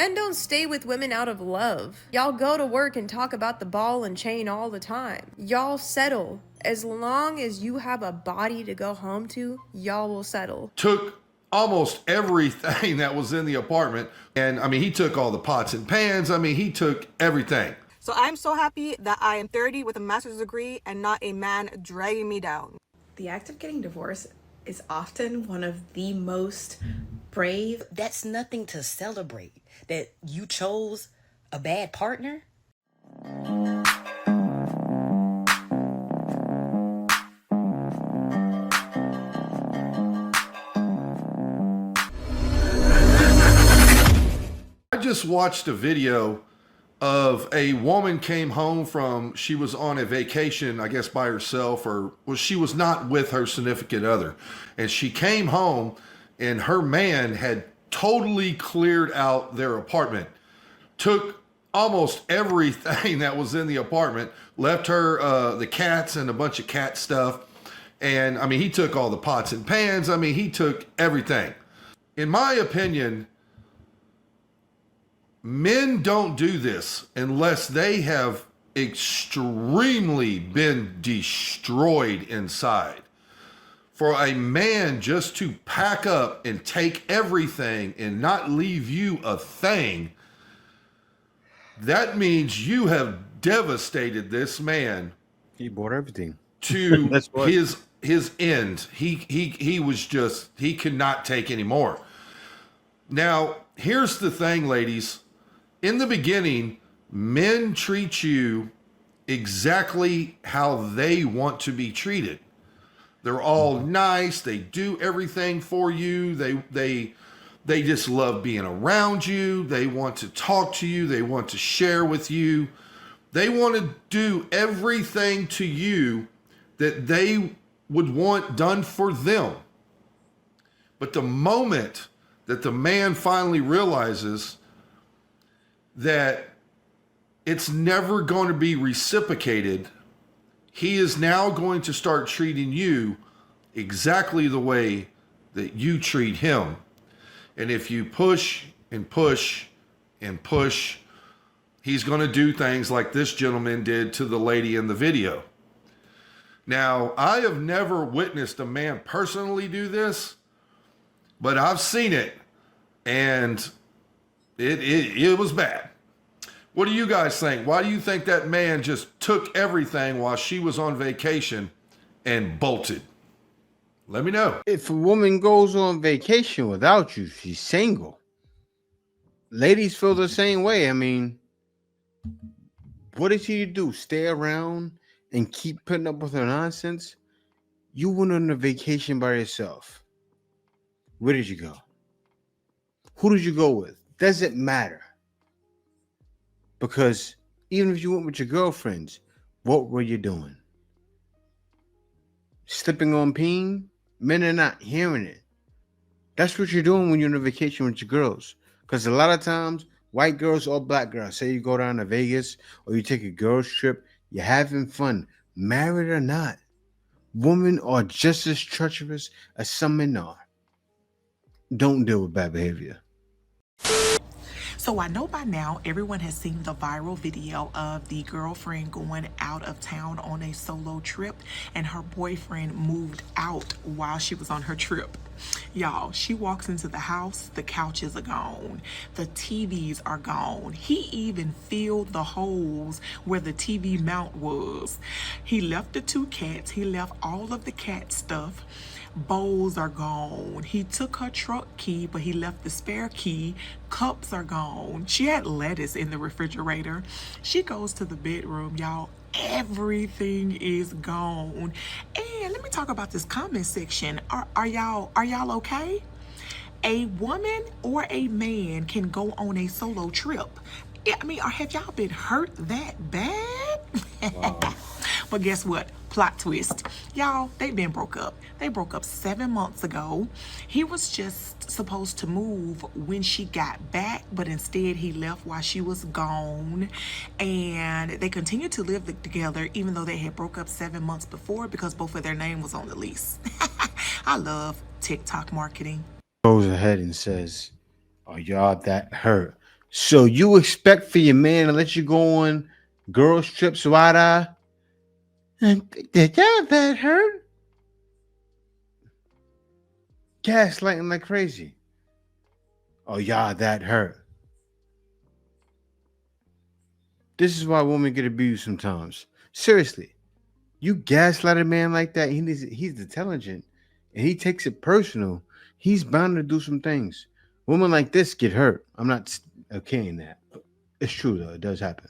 Men don't stay with women out of love. Y'all go to work and talk about the ball and chain all the time. Y'all settle. As long as you have a body to go home to, y'all will settle. Took almost everything that was in the apartment. And I mean, he took all the pots and pans. I mean, he took everything. So I'm so happy that I am 30 with a master's degree and not a man dragging me down. The act of getting divorced is often one of the most brave. That's nothing to celebrate. That you chose a bad partner. I just watched a video of a woman came home from, she was on a vacation, I guess by herself, or she was not with her significant other. And she came home and her man had totally cleared out their apartment, took almost everything that was in the apartment, left her the cats and a bunch of cat stuff. And I mean, he took all the pots and pans. I mean, he took everything. In my opinion, men don't do this unless they have extremely been destroyed inside. For a man just to pack up and take everything and not leave you a thing, that means you have devastated this man. He bought everything to his end. He was just, he could not take any more. Now, here's the thing, ladies. In the beginning, men treat you exactly how they want to be treated. They're all nice. They do everything for you. They just love being around you. They want to talk to you. They want to share with you. They want to do everything to you that they would want done for them. But the moment that the man finally realizes that it's never going to be reciprocated, he is now going to start treating you exactly the way that you treat him. And if you push and push and push, he's going to do things like this gentleman did to the lady in the video. Now, I have never witnessed a man personally do this, but I've seen it, and it was bad. What do you guys think? Why do you think that man just took everything while she was on vacation and bolted? Let me know. If a woman goes on vacation without you, she's single. Ladies feel the same way. I mean, what is he to do? Stay around and keep putting up with her nonsense? You went on a vacation by yourself. Where did you go? Who did you go with? Doesn't matter. Because even if you went with your girlfriends, what were you doing? Slipping on peen? Men are not hearing it. That's what you're doing when you're on a vacation with your girls. Because a lot of times, white girls or black girls, say you go down to Vegas or you take a girls trip, you're having fun, married or not. Women are just as treacherous as some men are. Don't deal with bad behavior. So I know by now everyone has seen the viral video of the girlfriend going out of town on a solo trip and her boyfriend moved out while she was on her trip. Y'all, she walks into the house, the couches are gone, the TVs are gone. He even filled the holes where the TV mount was. He left the 2 cats, he left all of the cat stuff. Bowls are gone. He took her truck key, but he left the spare key. Cups are gone. She had lettuce in the refrigerator. She goes to the bedroom, y'all. Everything is gone. And let me talk about this comment section. Are y'all okay? A woman or a man can go on a solo trip. I mean, have y'all been hurt that bad? Wow. But guess what? Plot twist. Y'all, they've been broke up. They broke up 7 months ago. He was just supposed to move when she got back, but instead he left while she was gone. And they continued to live together even though they had broke up 7 months before because both of their name was on the lease. I love TikTok marketing. Goes ahead and says, are y'all that hurt? So you expect for your man to let you go on girls trips wide eye? And did that hurt? Gaslighting like crazy. Oh yeah, that hurt. This is why women get abused sometimes. Seriously, you gaslight a man like that. He's intelligent, and he takes it personal. He's bound to do some things. Women like this get hurt. I'm not okaying that. It's true though. It does happen.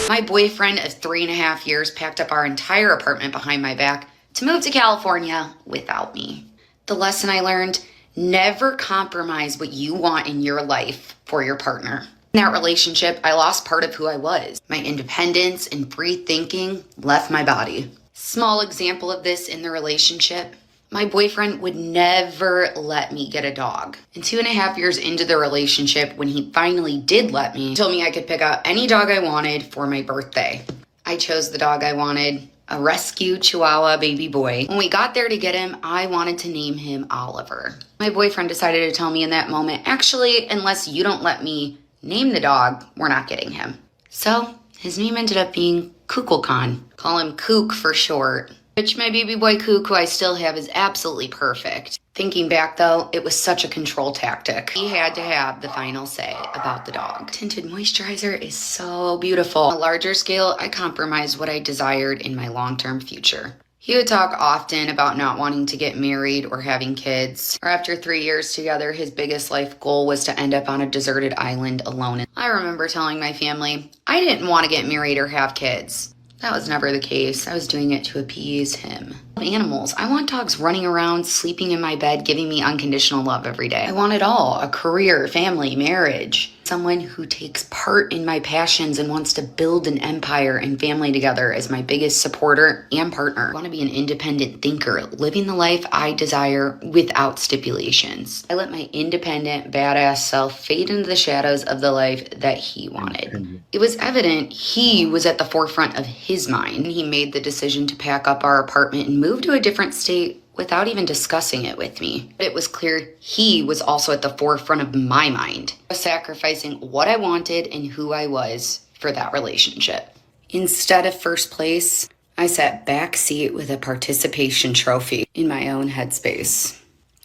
My boyfriend of 3.5 years packed up our entire apartment behind my back to move to California without me. The lesson I learned: never compromise what you want in your life for your partner. In that relationship, I lost part of who I was. My independence and free thinking left my body. Small example of this in the relationship: my boyfriend would never let me get a dog. And 2.5 years into the relationship, when he finally did let me, he told me I could pick out any dog I wanted for my birthday. I chose the dog I wanted, a rescue Chihuahua baby boy. When we got there to get him, I wanted to name him Oliver. My boyfriend decided to tell me in that moment, actually, unless you don't let me name the dog, we're not getting him. So his name ended up being Kukulkan. Call him Kook for short. Which my baby boy Kook, who I still have, is absolutely perfect. Thinking back though, it was such a control tactic. He had to have the final say about the dog. Tinted moisturizer is so beautiful. On a larger scale, I compromised what I desired in my long-term future. He would talk often about not wanting to get married or having kids. Or after 3 years together, his biggest life goal was to end up on a deserted island alone. I remember telling my family I didn't want to get married or have kids. That was never the case. I was doing it to appease him. Animals. I want dogs running around, sleeping in my bed, giving me unconditional love every day. I want it all. A career, family, marriage. Someone who takes part in my passions and wants to build an empire and family together as my biggest supporter and partner. I want to be an independent thinker, living the life I desire without stipulations. I let my independent, badass self fade into the shadows of the life that he wanted. It was evident he was at the forefront of his mind. He made the decision to pack up our apartment and move to a different state without even discussing it with me. But it was clear he was also at the forefront of my mind, sacrificing what I wanted and who I was for that relationship. Instead of first place, I sat back seat with a participation trophy in my own headspace.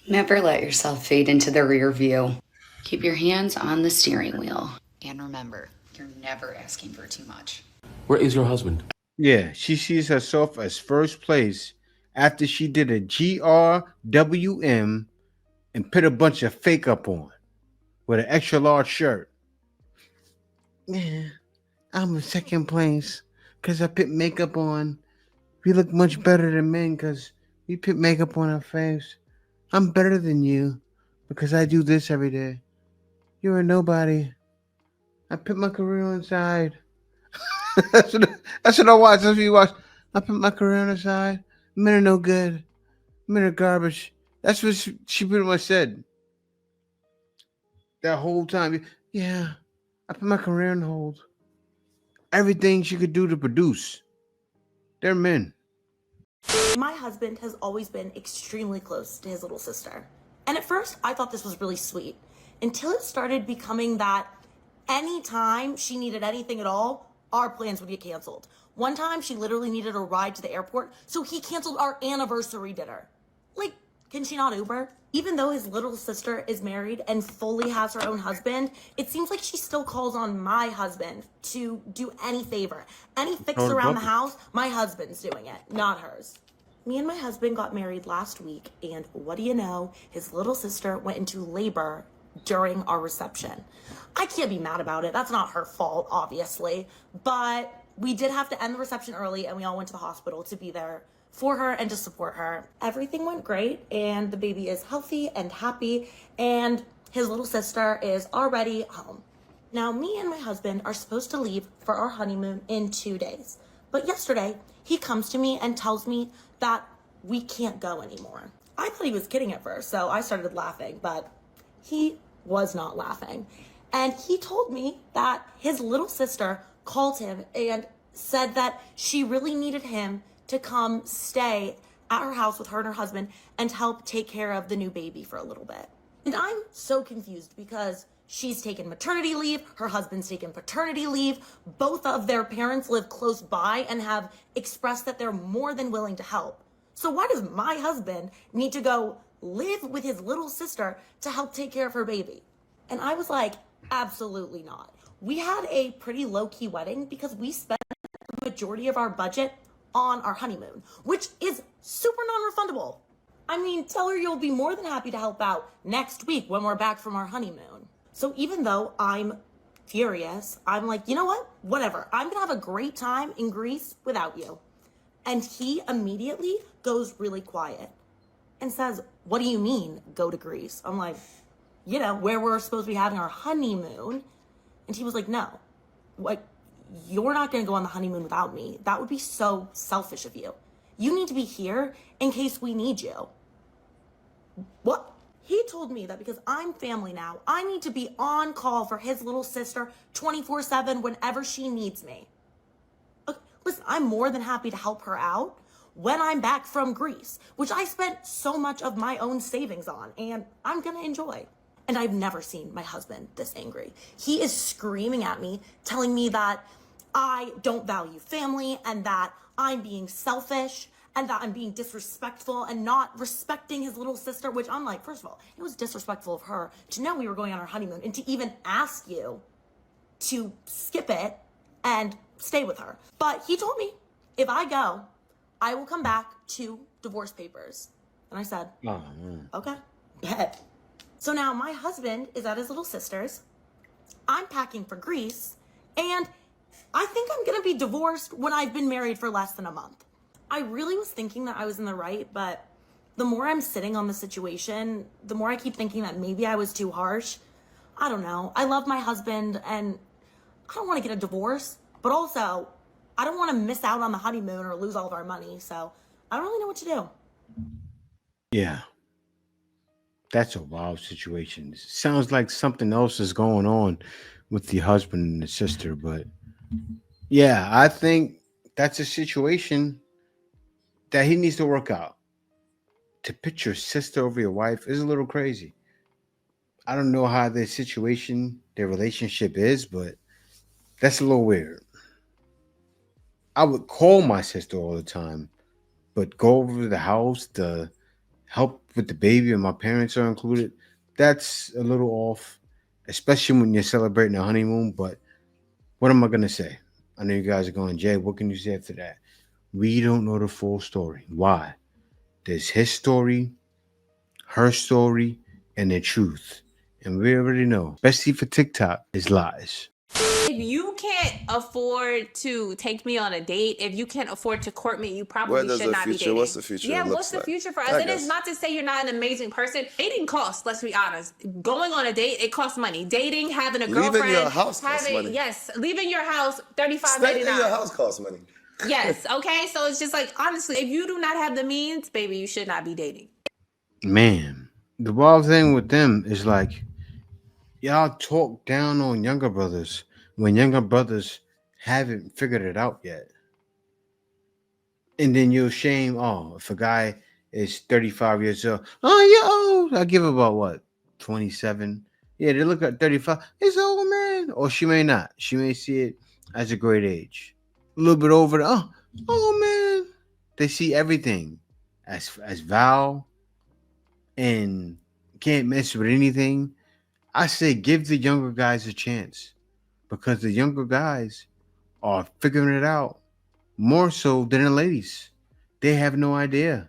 Never let yourself fade into the rear view. Keep your hands on the steering wheel. And remember, you're never asking for too much. Where is your husband? Yeah, she sees herself as first place after she did a GRWM and put a bunch of fake up on with an extra large shirt. Yeah, I'm in second place because I put makeup on. We look much better than men because we put makeup on our face. I'm better than you because I do this every day. You're a nobody. I put my career on the side. that's what I watch. That's what you watch. I put my career on the side. Men are no good. Men are garbage. That's what she pretty much said. That whole time. Yeah, I put my career on hold. Everything she could do to produce. They're men. My husband has always been extremely close to his little sister. And at first, I thought this was really sweet. Until it started becoming that anytime she needed anything at all, our plans would get canceled. One time, she literally needed a ride to the airport, so he canceled our anniversary dinner. Like, can she not Uber? Even though his little sister is married and fully has her own husband, it seems like she still calls on my husband to do any favor. Any fix around the house, my husband's doing it, not hers. Me and my husband got married last week, and what do you know? His little sister went into labor during our reception. I can't be mad about it. That's not her fault, obviously. But we did have to end the reception early, and we all went to the hospital to be there for her and to support her. Everything went great, and the baby is healthy and happy, and his little sister is already home. Now, me and my husband are supposed to leave for our honeymoon in 2 days. But yesterday, he comes to me and tells me that we can't go anymore. I thought he was kidding at first, so I started laughing, but he was not laughing. And he told me that his little sister called him and said that she really needed him to come stay at her house with her and her husband and help take care of the new baby for a little bit. And I'm so confused because She's taken maternity leave. Her husband's taken paternity leave. Both of their parents live close by and have expressed that they're more than willing to help. So why does my husband need to go live with his little sister to help take care of her baby? And I was like, absolutely not. We had a pretty low-key wedding because we spent the majority of our budget on our honeymoon, which is super non-refundable. I mean, tell her you'll be more than happy to help out next week when we're back from our honeymoon. So even though I'm furious, I'm like, you know what? Whatever. I'm gonna have a great time in Greece without you. And he immediately goes really quiet and says, what do you mean, go to Greece? I'm like, you know, where we're supposed to be having our honeymoon. And he was like, no, like, you're not gonna go on the honeymoon without me. That would be so selfish of you. You need to be here in case we need you. What? He told me that because I'm family now, I need to be on call for his little sister 24/7 whenever she needs me. Okay, listen, I'm more than happy to help her out when I'm back from Greece, which I spent so much of my own savings on, and I'm gonna enjoy. And I've never seen my husband this angry. He is screaming at me, telling me that I don't value family and that I'm being selfish and that I'm being disrespectful and not respecting his little sister, which I'm like, first of all, it was disrespectful of her to know we were going on our honeymoon and to even ask you to skip it and stay with her. But he told me, if I go, I will come back to divorce papers. And I said, okay, bet. So now my husband is at his little sister's. I'm packing for Greece, and I think I'm gonna be divorced when I've been married for less than a month. I really was thinking that I was in the right, but the more I'm sitting on the situation, the more I keep thinking that maybe I was too harsh. I don't know. I love my husband, and I don't want to get a divorce, but also I don't want to miss out on the honeymoon or lose all of our money. So I don't really know what to do. Yeah, that's a wild situation. Sounds like something else is going on with the husband and the sister, but yeah, I think that's a situation that he needs to work out. To put your sister over your wife is a little crazy. I don't know how their situation, their relationship is, but that's a little weird. I would call my sister all the time, but go over to the house to help with the baby and my parents are included, that's a little off, especially when you're celebrating a honeymoon. But what am I going to say? I know you guys are going, Jay, what can you say after that? We don't know the full story. Why? There's his story, her story, and the truth. And we already know, especially for TikTok, is lies. If you can't afford to take me on a date, if you can't afford to court me, you probably should not be dating. What's the future? Yeah, what's the future for us? It is not to say you're not an amazing person. Dating costs, let's be honest. Going on a date, it costs money. Dating, having a girlfriend. Leaving your house costs money. Yes, leaving your house, $35.99. Staying in your house costs money. Yes, okay? So it's just like, honestly, if you do not have the means, baby, you should not be dating. Man, the wild thing with them is like, y'all talk down on younger brothers when younger brothers haven't figured it out yet. And then you'll shame, oh, if a guy is 35 years old, oh, you're old. I give about what, 27? Yeah, they look at 35. It's an old man. Or she may not. She may see it as a great age. A little bit over, oh man. They see everything as Val and can't mess with anything. I say give the younger guys a chance because the younger guys are figuring it out more so than the ladies. They have no idea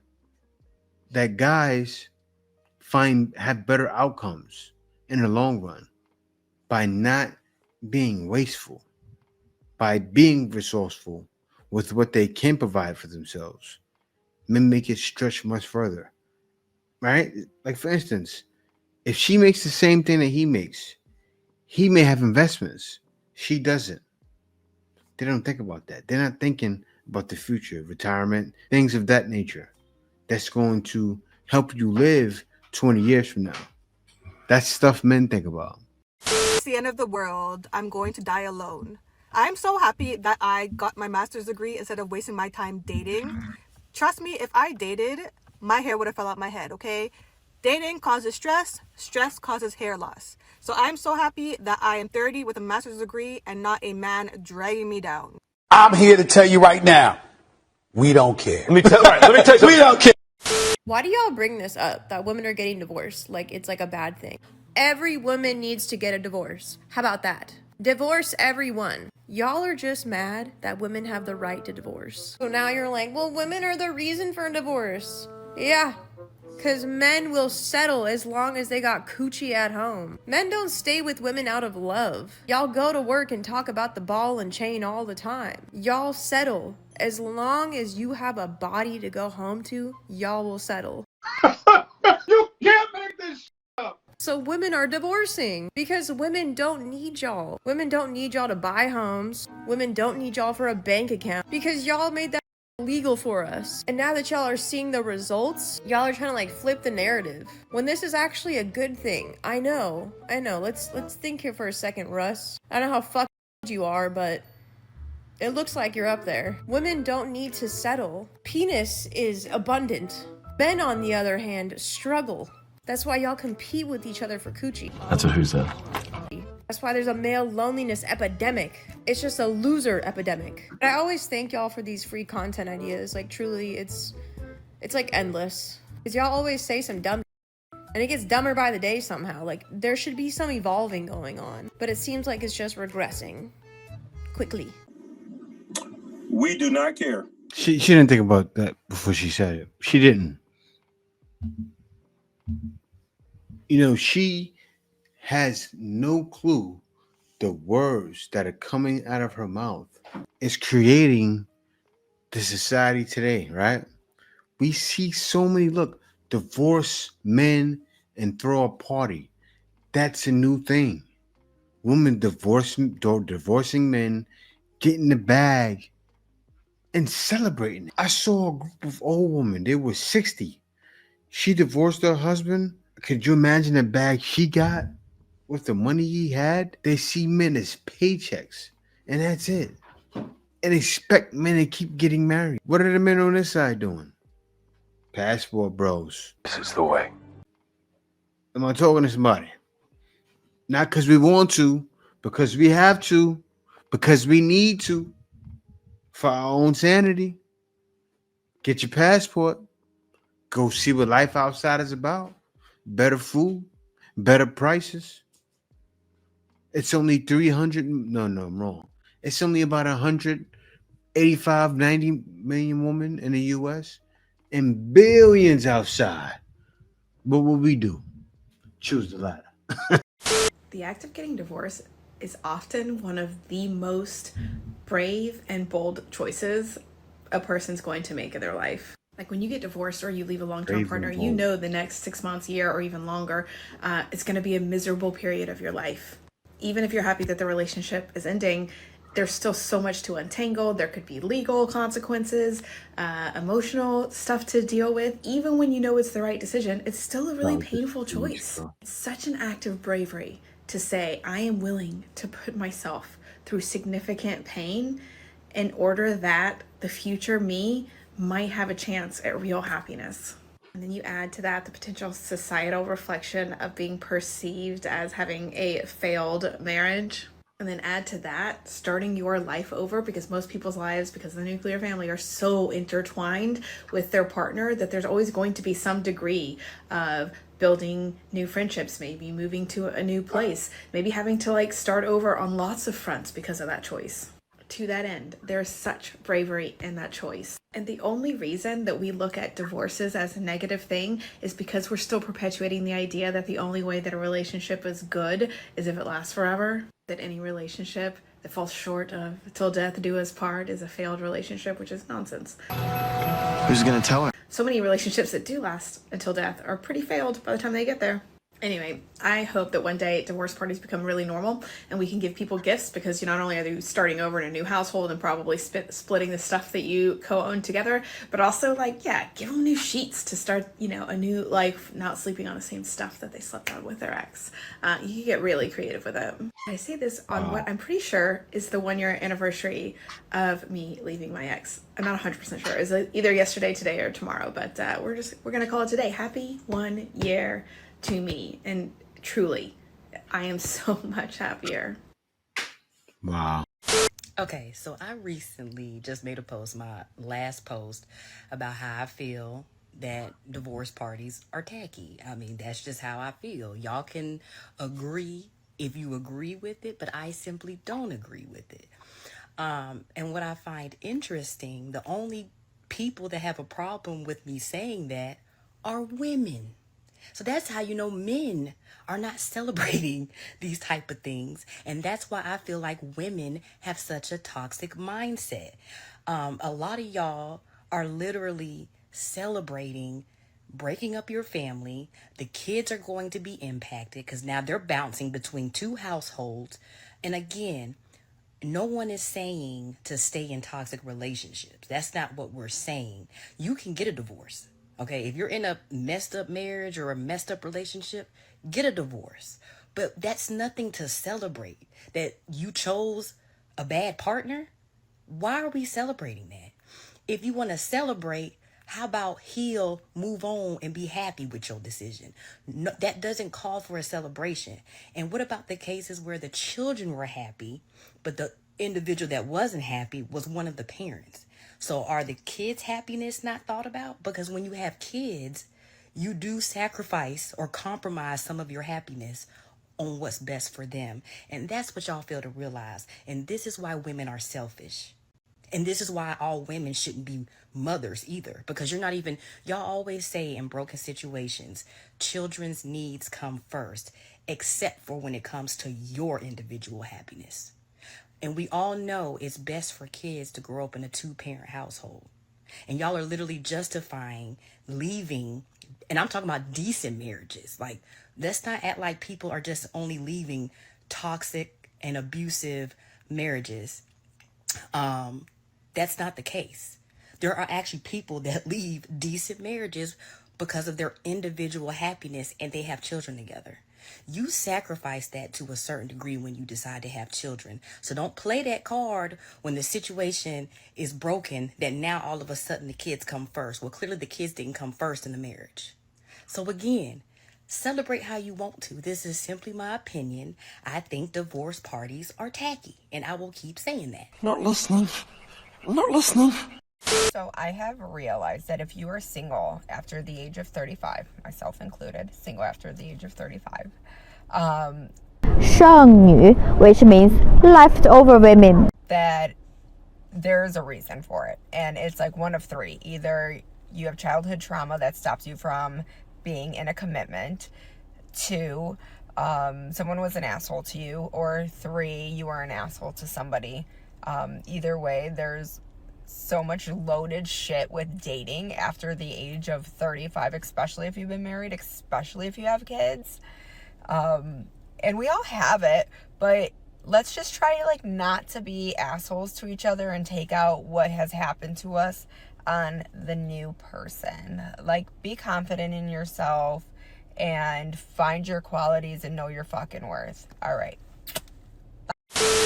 that guys have better outcomes in the long run by not being wasteful, by being resourceful with what they can provide for themselves. Men make it stretch much further, right? Like for instance, if she makes the same thing that he makes, he may have investments. She doesn't. They don't think about that. They're not thinking about the future, retirement, things of that nature. That's going to help you live 20 years from now. That's stuff men think about. It's the end of the world. I'm going to die alone. I'm so happy that I got my master's degree instead of wasting my time dating. Trust me, if I dated, my hair would have fell out my head, okay? Dating causes stress. Stress causes hair loss. So I'm so happy that I am 30 with a master's degree and not a man dragging me down. I'm here to tell you right now, we don't care. Let me tell you something. We don't care. Why do y'all bring this up, that women are getting divorced? Like, it's like a bad thing. Every woman needs to get a divorce. How about that? Divorce everyone. Y'all are just mad that women have the right to divorce. So now you're like, well, women are the reason for divorce. Yeah, because men will settle as long as they got coochie at home. Men don't stay with women out of love. Y'all go to work and talk about the ball and chain all the time. Y'all settle. As long as you have a body to go home to, y'all will settle. You can't make this up. So women are divorcing because women don't need y'all. Women don't need y'all to buy homes. Women don't need y'all for a bank account because y'all made that legal for us. And now that y'all are seeing the results, y'all are trying to like flip the narrative when this is actually a good thing. I know. Let's think here for a second, Russ. I don't know how fucked you are, but it looks like you're up there. Women don't need to settle. Penis is abundant. Men, on the other hand, struggle. That's why y'all compete with each other for coochie. That's a who's that? That's why there's a male loneliness epidemic. It's just a loser epidemic. But I always thank y'all for these free content ideas. Like, truly, it's like endless. Because y'all always say some dumb and it gets dumber by the day somehow. Like, there should be some evolving going on. But it seems like it's just regressing. Quickly. We do not care. She didn't think about that before she said it. She didn't. You know, she has no clue the words that are coming out of her mouth is creating the society today, right? We see so many, look, divorce men and throw a party. That's a new thing. Women divorcing men, getting the bag, and celebrating. I saw a group of old women. They were 60. She divorced her husband. Could you imagine the bag she got with the money he had? They see men as paychecks, and that's it. And expect men to keep getting married. What are the men on this side doing? Passport bros. This is the way. Am I talking to somebody? Not because we want to, because we have to, because we need to. For our own sanity. Get your passport. Go see what life outside is about. Better food, better prices. It's only 300. No, I'm wrong. It's only about 185, 90 million women in the U.S. and billions outside. What will we do? Choose the latter. The act of getting divorced is often one of the most brave and bold choices a person's going to make in their life. Like when you get divorced or you leave a long-term partner, you know the next 6 months, year, or even longer, it's going to be a miserable period of your life. Even if you're happy that the relationship is ending, there's still so much to untangle. There could be legal consequences, emotional stuff to deal with. Even when you know it's the right decision, it's still a really painful choice. It's such an act of bravery to say, I am willing to put myself through significant pain in order that the future me might have a chance at real happiness. And then you add to that the potential societal reflection of being perceived as having a failed marriage. And then add to that starting your life over, because most people's lives, because of the nuclear family, are so intertwined with their partner that there's always going to be some degree of building new friendships, maybe moving to a new place, maybe having to like start over on lots of fronts because of that choice. To that end, there's such bravery in that choice. And the only reason that we look at divorces as a negative thing is because we're still perpetuating the idea that the only way that a relationship is good is if it lasts forever. That any relationship that falls short of till death do us part is a failed relationship, which is nonsense. Who's gonna tell her? So many relationships that do last until death are pretty failed by the time they get there. Anyway, I hope that one day divorce parties become really normal and we can give people gifts, because not only are you starting over in a new household and probably splitting the stuff that you co-own together, but also give them new sheets to start, a new life, not sleeping on the same stuff that they slept on with their ex. You can get really creative with it. I say this on what I'm pretty sure is the 1-year anniversary of me leaving my ex. I'm not 100% sure. It's either yesterday, today, or tomorrow, but we're gonna call it today. Happy 1 year to me, and truly, I am so much happier. Wow. Okay, so I recently just made a post, my last post, about how I feel that divorce parties are tacky. I mean, that's just how I feel. Y'all can agree if you agree with it, but I simply don't agree with it. And what I find interesting, the only people that have a problem with me saying that are women. So that's how you know men are not celebrating these type of things. And that's why I feel like women have such a toxic mindset. A lot of y'all are literally celebrating breaking up your family. The kids are going to be impacted because now they're bouncing between two households. And again, no one is saying to stay in toxic relationships. That's not what we're saying. You can get a divorce. Okay, if you're in a messed up marriage or a messed up relationship, get a divorce. But that's nothing to celebrate. That you chose a bad partner? Why are we celebrating that? If you want to celebrate, how about heal, move on, and be happy with your decision? No, that doesn't call for a celebration. And what about the cases where the children were happy, but the individual that wasn't happy was one of the parents? So are the kids' happiness not thought about? Because when you have kids, you do sacrifice or compromise some of your happiness on what's best for them. And that's what y'all fail to realize. And this is why women are selfish. And this is why all women shouldn't be mothers either. Because y'all always say in broken situations, children's needs come first, except for when it comes to your individual happiness. And we all know it's best for kids to grow up in a 2-parent household. And y'all are literally justifying leaving, and I'm talking about decent marriages. Like, let's not act like people are just only leaving toxic and abusive marriages. That's not the case. There are actually people that leave decent marriages because of their individual happiness and they have children together. You sacrifice that to a certain degree when you decide to have children. So don't play that card when the situation is broken that now all of a sudden the kids come first. Well, clearly the kids didn't come first in the marriage. So again, celebrate how you want to. This is simply my opinion. I think divorce parties are tacky, and I will keep saying that. Not listening. So I have realized that if you are single after the age of 35, myself included, single after the age of 35, 剩女, which means leftover women. That there's a reason for it. And it's like one of three. Either you have childhood trauma that stops you from being in a commitment. 2, someone was an asshole to you. Or 3, you are an asshole to somebody. Either way, there's so much loaded shit with dating after the age of 35, especially if you've been married, especially if you have kids. And we all have it, but let's just try not to be assholes to each other and take out what has happened to us on the new person. Be confident in yourself and find your qualities and know your fucking worth. All right.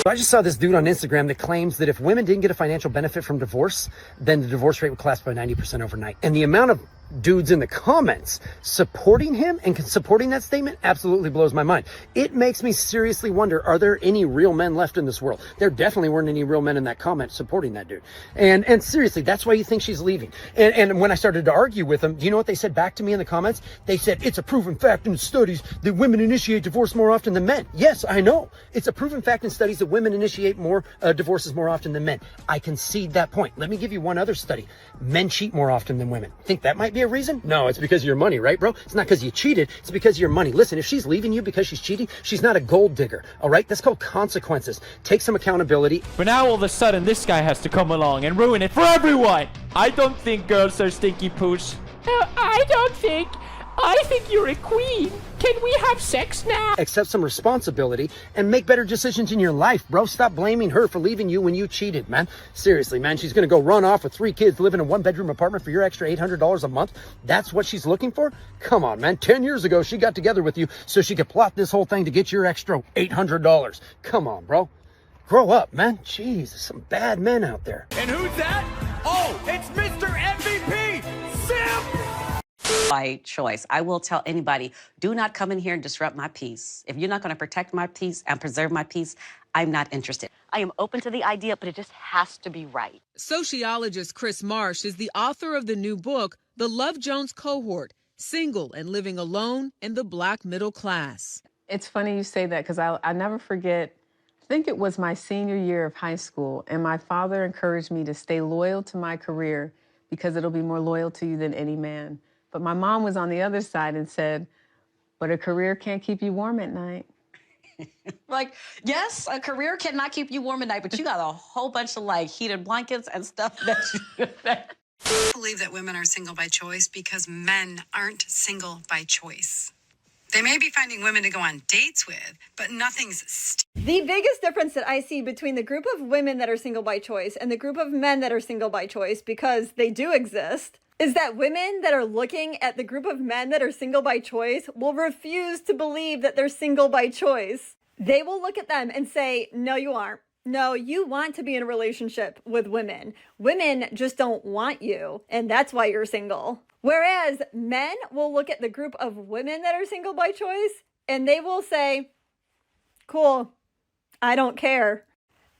I just saw this dude on Instagram that claims that if women didn't get a financial benefit from divorce, then the divorce rate would collapse by 90% overnight. And the amount of dudes in the comments supporting him and supporting that statement absolutely blows my mind. It makes me seriously wonder, are there any real men left in this world? There definitely weren't any real men in that comment supporting that dude. And seriously, that's why you think she's leaving. And when I started to argue with them, do you know what they said back to me in the comments? They said, it's a proven fact in studies that women initiate divorce more often than men. Yes, I know. It's a proven fact in studies that women initiate more divorces more often than men. I concede that point. Let me give you one other study. Men cheat more often than women. Think that might be a reason? No, it's because of your money, right, bro? It's not because you cheated. It's because of your money. Listen, if she's leaving you because she's cheating, she's not a gold digger, all right? That's called consequences. Take some accountability. But now all of a sudden, this guy has to come along and ruin it for everyone. I don't think girls are stinky poos. No, I don't think I think you're a queen. Can we have sex now? Accept some responsibility and make better decisions in your life, bro. Stop blaming her for leaving you when you cheated, man. Seriously, man, she's gonna go run off with 3 kids, live in a 1-bedroom apartment for your extra $800 a month? That's what she's looking for? Come on, man. 10 years ago, she got together with you so she could plot this whole thing to get your extra $800. Come on, bro. Grow up, man. Jeez, there's some bad men out there. And who's that? Oh, it's Mr. MVP, Sim! By choice. I will tell anybody, do not come in here and disrupt my peace. If you're not going to protect my peace and preserve my peace, I'm not interested. I am open to the idea, but it just has to be right. Sociologist Chris Marsh is the author of the new book, The Love Jones Cohort, Single and Living Alone in the Black Middle Class. It's funny you say that because I never forget, I think it was my senior year of high school, and my father encouraged me to stay loyal to my career because it'll be more loyal to you than any man. But my mom was on the other side and said, but a career can't keep you warm at night. Like, yes, a career cannot keep you warm at night, but you got a whole bunch of like heated blankets and stuff that you... I believe that women are single by choice because men aren't single by choice. They may be finding women to go on dates with, but nothing's... The biggest difference that I see between the group of women that are single by choice and the group of men that are single by choice, because they do exist, is that women that are looking at the group of men that are single by choice will refuse to believe that they're single by choice. They will look at them and say, no, you aren't. No, you want to be in a relationship with women. Women just don't want you, and that's why you're single. Whereas men will look at the group of women that are single by choice and they will say, cool, I don't care.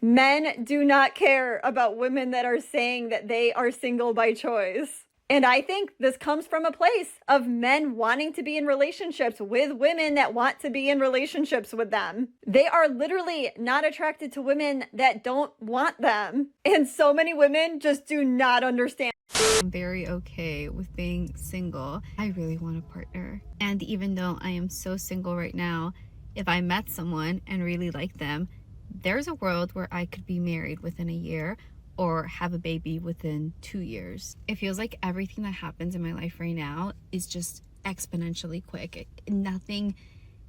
Men do not care about women that are saying that they are single by choice. And I think this comes from a place of men wanting to be in relationships with women that want to be in relationships with them. They are literally not attracted to women that don't want them. And so many women just do not understand. I'm very okay with being single. I really want a partner. And even though I am so single right now, if I met someone and really liked them, there's a world where I could be married within a year or have a baby within 2 years. It feels like everything that happens in my life right now is just exponentially quick. Nothing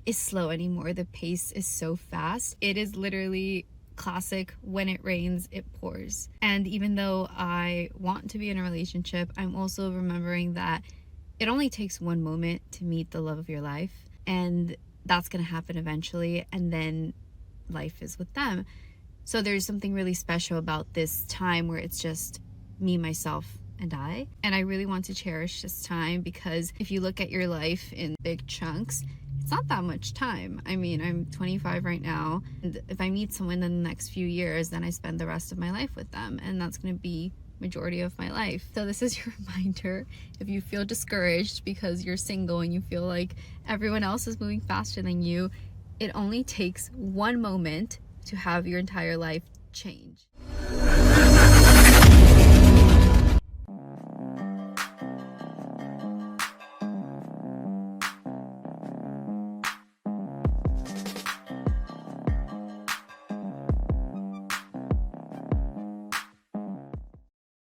is slow anymore. The pace is so fast. It is literally classic, when it rains, it pours. And even though I want to be in a relationship, I'm also remembering that it only takes one moment to meet the love of your life, and that's gonna happen eventually, and then life is with them. So there's something really special about this time where it's just me, myself, and I. And I really want to cherish this time because if you look at your life in big chunks, it's not that much time. I mean, I'm 25 right now. And if I meet someone in the next few years, then I spend the rest of my life with them. And that's going to be majority of my life. So this is your reminder. If you feel discouraged because you're single and you feel like everyone else is moving faster than you, it only takes one moment to have your entire life change.